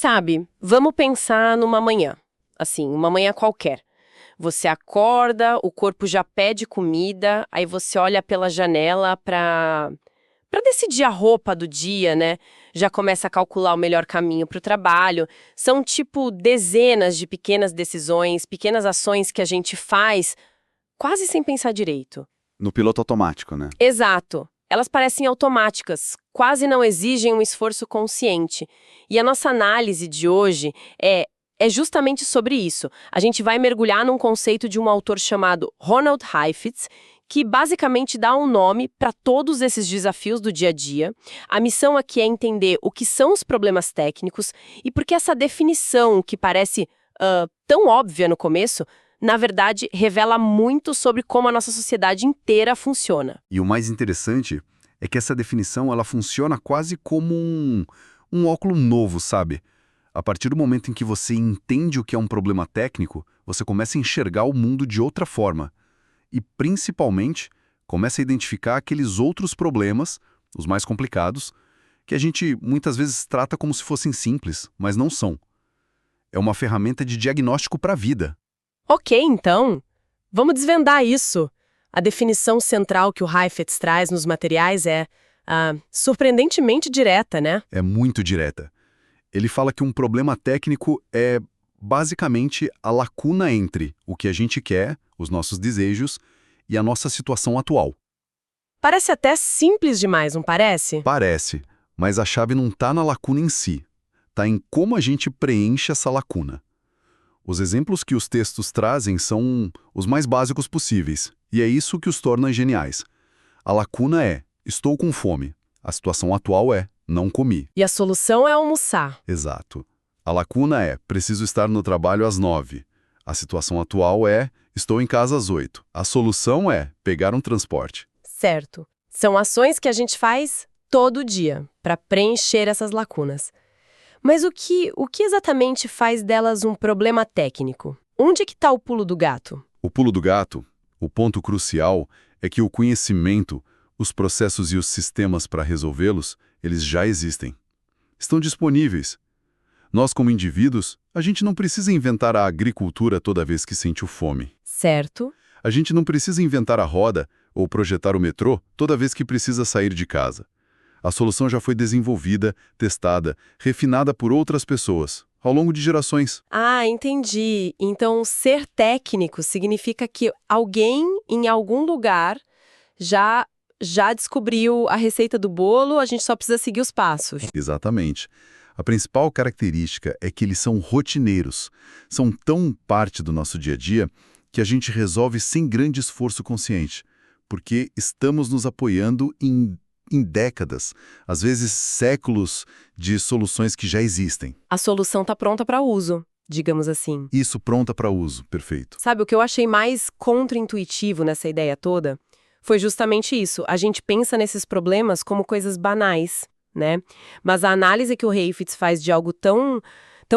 Sabe, vamos pensar numa manhã. Assim, uma manhã qualquer. Você acorda, o corpo já pede comida, aí você olha pela janela para decidir a roupa do dia, né? Já começa a calcular o melhor caminho para o trabalho. São tipo dezenas de pequenas decisões, pequenas ações que a gente faz quase sem pensar direito. No piloto automático, né? Exato. Elas parecem automáticas, quase não exigem um esforço consciente. E a nossa análise de hoje é justamente sobre isso. A gente vai mergulhar num conceito de um autor chamado Ronald Heifetz, que basicamente dá um nome para todos esses desafios do dia a dia. A missão aqui é entender o que são os problemas técnicos e por que essa definição, que parece tão óbvia no começo, na verdade, revela muito sobre como a nossa sociedade inteira funciona. E o mais interessante é que essa definição ela funciona quase como um óculo novo, sabe? A partir do momento em que você entende o que é um problema técnico, você começa a enxergar o mundo de outra forma. E, principalmente, começa a identificar aqueles outros problemas, os mais complicados, que a gente muitas vezes trata como se fossem simples, mas não são. É uma ferramenta de diagnóstico para a vida. Ok, então, vamos desvendar isso. A definição central que o Heifetz traz nos materiais é surpreendentemente direta, né? É muito direta. Ele fala que um problema técnico é basicamente a lacuna entre o que a gente quer, os nossos desejos, e a nossa situação atual. Parece até simples demais, não parece? Parece, mas a chave não está na lacuna em si. Está em como a gente preenche essa lacuna. Os exemplos que os textos trazem são os mais básicos possíveis, e é isso que os torna geniais. A lacuna é, estou com fome. A situação atual é, não comi. E a solução é almoçar. Exato. A lacuna é, preciso estar no trabalho às 9. A situação atual é, estou em casa às 8. A solução é, pegar um transporte. Certo. São ações que a gente faz todo dia para preencher essas lacunas. Mas o que exatamente faz delas um problema técnico? Onde é que está o pulo do gato? O pulo do gato, o ponto crucial, é que o conhecimento, os processos e os sistemas para resolvê-los, eles já existem. Estão disponíveis. Nós, como indivíduos, a gente não precisa inventar a agricultura toda vez que sente fome. Certo. A gente não precisa inventar a roda ou projetar o metrô toda vez que precisa sair de casa. A solução já foi desenvolvida, testada, refinada por outras pessoas, ao longo de gerações. Ah, entendi. Então, ser técnico significa que alguém, em algum lugar, já descobriu a receita do bolo, a gente só precisa seguir os passos. Exatamente. A principal característica é que eles são rotineiros. São tão parte do nosso dia a dia que a gente resolve sem grande esforço consciente, porque estamos nos apoiando em décadas, às vezes séculos, de soluções que já existem. A solução está pronta para uso, digamos assim. Isso pronta para uso, perfeito. Sabe, o que eu achei mais contraintuitivo nessa ideia toda foi justamente isso. A gente pensa nesses problemas como coisas banais, né? Mas a análise que o Heifetz faz de algo tão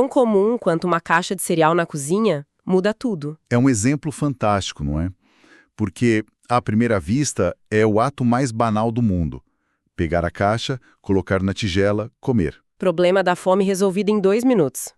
comum quanto uma caixa de cereal na cozinha muda tudo. É um exemplo fantástico, não é? Porque, à primeira vista, é o ato mais banal do mundo. Pegar a caixa, colocar na tigela, comer. Problema da fome resolvido em 2 minutos.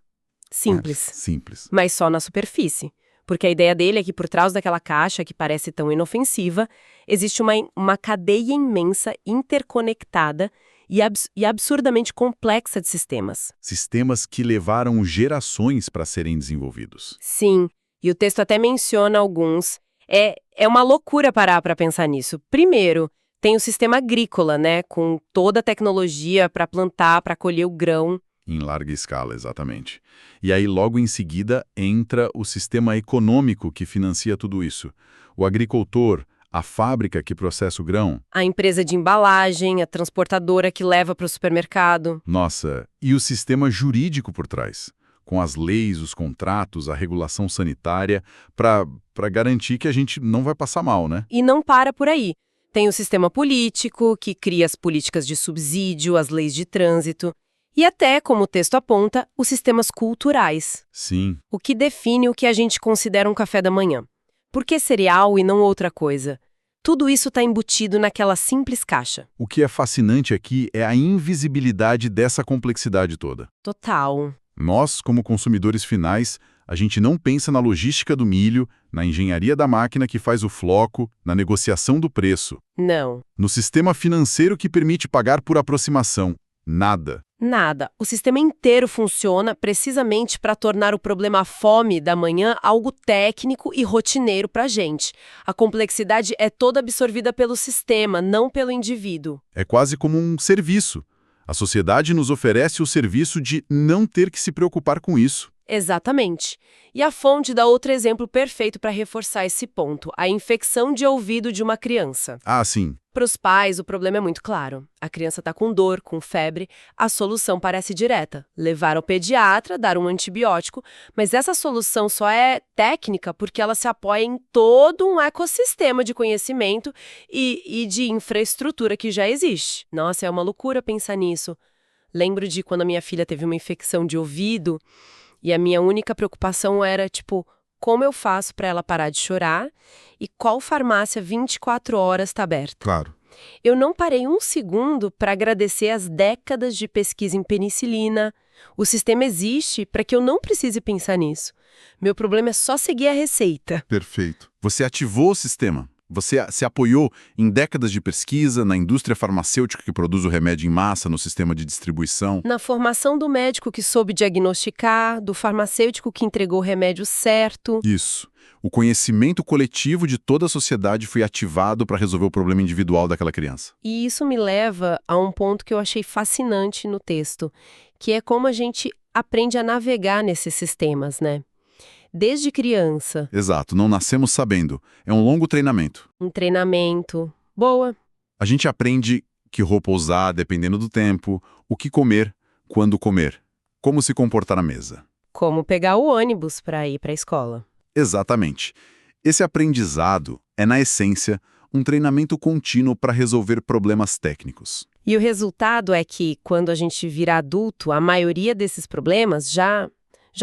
Simples. Simples. Mas só na superfície. Porque a ideia dele é que por trás daquela caixa, que parece tão inofensiva, existe uma cadeia imensa, interconectada e absurdamente complexa de sistemas. Sistemas que levaram gerações para serem desenvolvidos. Sim, e o texto até menciona alguns. É uma loucura parar para pensar nisso. Primeiro, tem o sistema agrícola, né, com toda a tecnologia para plantar, para colher o grão. Em larga escala, exatamente. E aí, logo em seguida, entra o sistema econômico que financia tudo isso. O agricultor, a fábrica que processa o grão. A empresa de embalagem, a transportadora que leva para o supermercado. Nossa, e o sistema jurídico por trás, com as leis, os contratos, a regulação sanitária, para garantir que a gente não vai passar mal, né? E não para por aí. Tem o sistema político, que cria as políticas de subsídio, as leis de trânsito. E até, como o texto aponta, os sistemas culturais. Sim. O que define o que a gente considera um café da manhã. Por que cereal e não outra coisa? Tudo isso está embutido naquela simples caixa. O que é fascinante aqui é a invisibilidade dessa complexidade toda. Total. Nós, como consumidores finais, a gente não pensa na logística do milho, na engenharia da máquina que faz o floco, na negociação do preço, Não. no sistema financeiro que permite pagar por aproximação. Nada. Nada. O sistema inteiro funciona precisamente para tornar o problema fome da manhã algo técnico e rotineiro para a gente. A complexidade é toda absorvida pelo sistema, não pelo indivíduo. É quase como um serviço. A sociedade nos oferece o serviço de não ter que se preocupar com isso. Exatamente. E a fonte dá outro exemplo perfeito para reforçar esse ponto: a infecção de ouvido de uma criança. Ah, sim. Para os pais, o problema é muito claro. A criança está com dor, com febre, a solução parece direta: levar ao pediatra, dar um antibiótico, mas essa solução só é técnica porque ela se apoia em todo um ecossistema de conhecimento e de infraestrutura que já existe. Nossa, é uma loucura pensar nisso. Lembro de quando a minha filha teve uma infecção de ouvido. E a minha única preocupação era, tipo, como eu faço para ela parar de chorar e qual farmácia 24 horas está aberta. Claro. Eu não parei um segundo para agradecer as décadas de pesquisa em penicilina. O sistema existe para que eu não precise pensar nisso. Meu problema é só seguir a receita. Perfeito. Você ativou o sistema. Você se apoiou em décadas de pesquisa, na indústria farmacêutica que produz o remédio em massa, no sistema de distribuição. Na formação do médico que soube diagnosticar, do farmacêutico que entregou o remédio certo. Isso. O conhecimento coletivo de toda a sociedade foi ativado para resolver o problema individual daquela criança. E isso me leva a um ponto que eu achei fascinante no texto, que é como a gente aprende a navegar nesses sistemas, né? Desde criança. Exato, não nascemos sabendo. É um longo treinamento. Um treinamento. Boa. A gente aprende que roupa usar dependendo do tempo, o que comer, quando comer, como se comportar na mesa. Como pegar o ônibus para ir para a escola. Exatamente. Esse aprendizado é, na essência, um treinamento contínuo para resolver problemas técnicos. E o resultado é que, quando a gente vira adulto, a maioria desses problemas já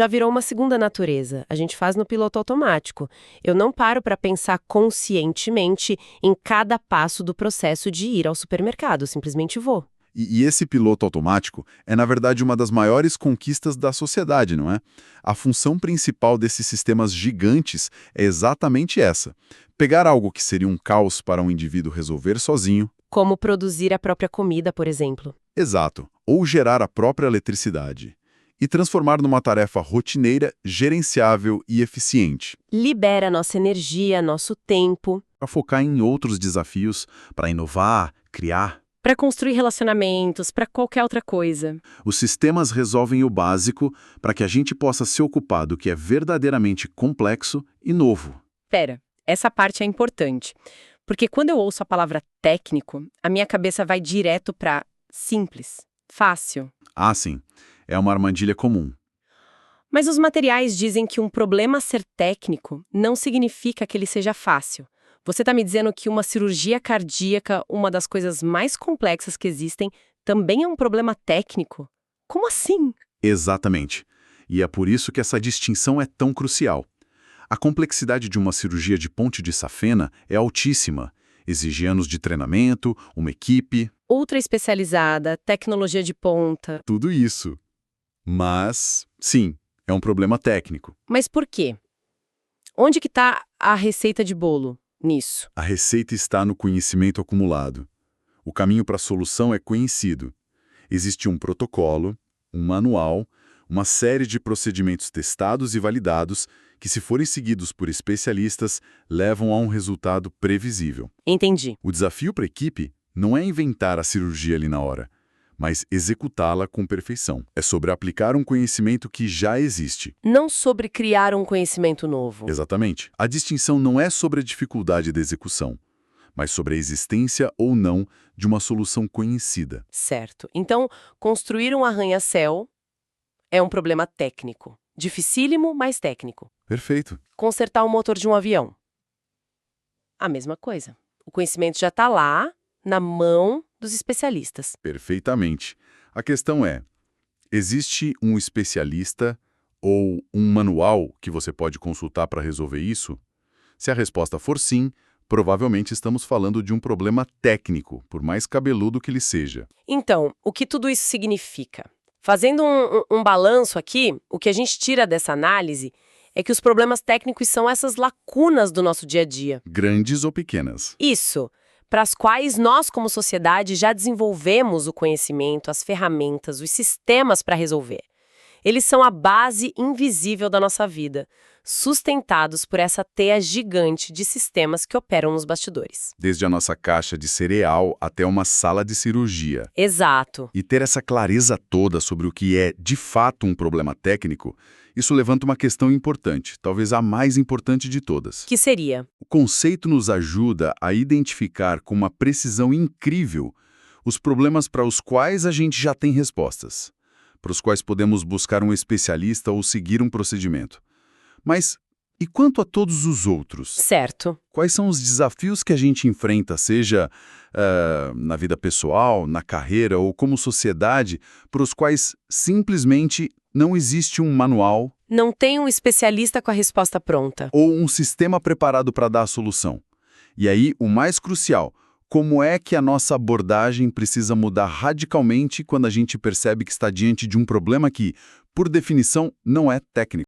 virou uma segunda natureza. A gente faz no piloto automático. Eu não paro para pensar conscientemente em cada passo do processo de ir ao supermercado, eu simplesmente vou. E esse piloto automático é, na verdade, uma das maiores conquistas da sociedade, não é? A função principal desses sistemas gigantes é exatamente essa: pegar algo que seria um caos para um indivíduo resolver sozinho. Como produzir a própria comida, por exemplo. Exato. Ou gerar a própria eletricidade. E transformar numa tarefa rotineira, gerenciável e eficiente. Libera nossa energia, nosso tempo. Para focar em outros desafios, para inovar, criar. Para construir relacionamentos, para qualquer outra coisa. Os sistemas resolvem o básico para que a gente possa se ocupar do que é verdadeiramente complexo e novo. Pera, essa parte é importante. Porque quando eu ouço a palavra técnico, a minha cabeça vai direto para simples, fácil. Ah, sim. É uma armadilha comum. Mas os materiais dizem que um problema ser técnico não significa que ele seja fácil. Você está me dizendo que uma cirurgia cardíaca, uma das coisas mais complexas que existem, também é um problema técnico? Como assim? Exatamente. E é por isso que essa distinção é tão crucial. A complexidade de uma cirurgia de ponte de safena é altíssima. Exige anos de treinamento, uma equipe... Ultra especializada, tecnologia de ponta. Tudo isso. Mas, sim, é um problema técnico. Mas por quê? Onde que está a receita de bolo nisso? A receita está no conhecimento acumulado. O caminho para a solução é conhecido. Existe um protocolo, um manual, uma série de procedimentos testados e validados que, se forem seguidos por especialistas, levam a um resultado previsível. Entendi. O desafio para a equipe não é inventar a cirurgia ali na hora, mas executá-la com perfeição. É sobre aplicar um conhecimento que já existe. Não sobre criar um conhecimento novo. Exatamente. A distinção não é sobre a dificuldade da execução, mas sobre a existência ou não de uma solução conhecida. Certo. Então, construir um arranha-céu é um problema técnico. Dificílimo, mas técnico. Perfeito. Consertar o motor de um avião. A mesma coisa. O conhecimento já está lá, na mão dos especialistas. Perfeitamente. A questão é, existe um especialista ou um manual que você pode consultar para resolver isso? Se a resposta for sim, provavelmente estamos falando de um problema técnico, por mais cabeludo que ele seja. Então, o que tudo isso significa? Fazendo um balanço aqui, o que a gente tira dessa análise é que os problemas técnicos são essas lacunas do nosso dia a dia. Grandes ou pequenas. Isso, para as quais nós, como sociedade, já desenvolvemos o conhecimento, as ferramentas, os sistemas para resolver. Eles são a base invisível da nossa vida, sustentados por essa teia gigante de sistemas que operam nos bastidores. Desde a nossa caixa de cereal até uma sala de cirurgia. Exato. E ter essa clareza toda sobre o que é, de fato, um problema técnico, isso levanta uma questão importante, talvez a mais importante de todas. Que seria? O conceito nos ajuda a identificar com uma precisão incrível os problemas para os quais a gente já tem respostas, para os quais podemos buscar um especialista ou seguir um procedimento. Mas e quanto a todos os outros? Certo. Quais são os desafios que a gente enfrenta, seja na vida pessoal, na carreira ou como sociedade, para os quais simplesmente não existe um manual Não tem um especialista com a resposta pronta. ou um sistema preparado para dar a solução? E aí, o mais crucial, como é que a nossa abordagem precisa mudar radicalmente quando a gente percebe que está diante de um problema que, por definição, não é técnico?